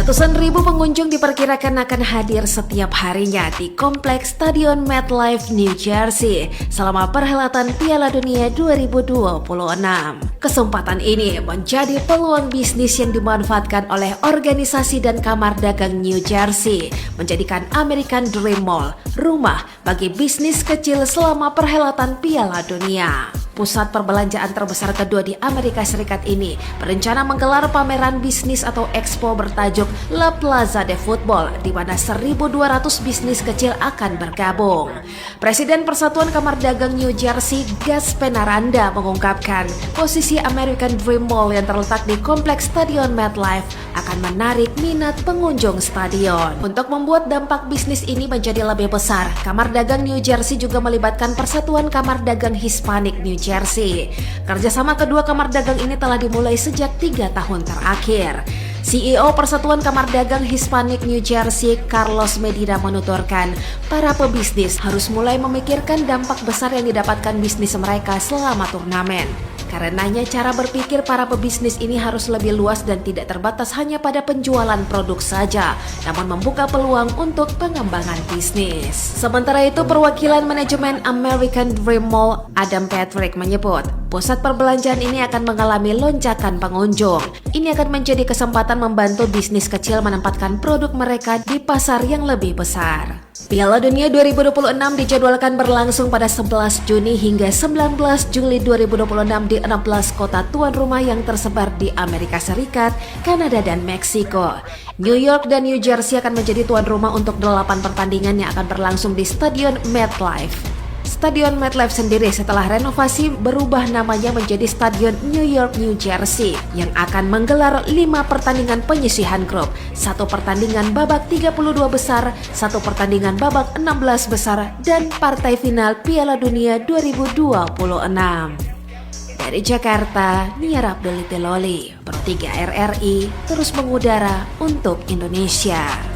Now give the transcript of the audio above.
Ratusan ribu pengunjung diperkirakan akan hadir setiap harinya di kompleks Stadion MetLife, New Jersey selama perhelatan Piala Dunia 2026. Kesempatan ini menjadi peluang bisnis yang dimanfaatkan oleh organisasi dan kamar dagang New Jersey, menjadikan American Dream Mall rumah bagi bisnis kecil selama perhelatan Piala Dunia. Pusat perbelanjaan terbesar kedua di Amerika Serikat ini berencana menggelar pameran bisnis atau expo bertajuk La Plaza de Football, di mana 1.200 bisnis kecil akan bergabung. Presiden Persatuan Kamar Dagang New Jersey, Gus Penaranda, mengungkapkan posisi American Dream Mall yang terletak di kompleks Stadion MetLife akan menarik minat pengunjung stadion. Untuk membuat dampak bisnis ini menjadi lebih besar, Kamar Dagang New Jersey juga melibatkan Persatuan Kamar Dagang Hispanik New Jersey. Kerjasama kedua kamar dagang ini telah dimulai sejak 3 tahun terakhir. CEO Persatuan Kamar Dagang Hispanik New Jersey, Carlos Medina, menuturkan para pebisnis harus mulai memikirkan dampak besar yang didapatkan bisnis mereka selama turnamen. Karenanya cara berpikir para pebisnis ini harus lebih luas dan tidak terbatas hanya pada penjualan produk saja, namun membuka peluang untuk pengembangan bisnis. Sementara itu, perwakilan manajemen American Dream Mall, Adam Patrick, menyebut pusat perbelanjaan ini akan mengalami lonjakan pengunjung. Ini akan menjadi kesempatan membantu bisnis kecil menempatkan produk mereka di pasar yang lebih besar. Piala Dunia 2026 dijadwalkan berlangsung pada 11 Juni hingga 19 Juli 2026 di 16 kota tuan rumah yang tersebar di Amerika Serikat, Kanada, dan Meksiko. New York dan New Jersey akan menjadi tuan rumah untuk 8 pertandingan yang akan berlangsung di Stadion MetLife. Stadion MetLife sendiri setelah renovasi berubah namanya menjadi Stadion New York, New Jersey yang akan menggelar 5 pertandingan penyisihan grup, 1 pertandingan babak 32 besar, 1 pertandingan babak 16 besar, dan partai final Piala Dunia 2026. Dari Jakarta, Nia Abdul Teloli, Pro 3 RRI, terus mengudara untuk Indonesia.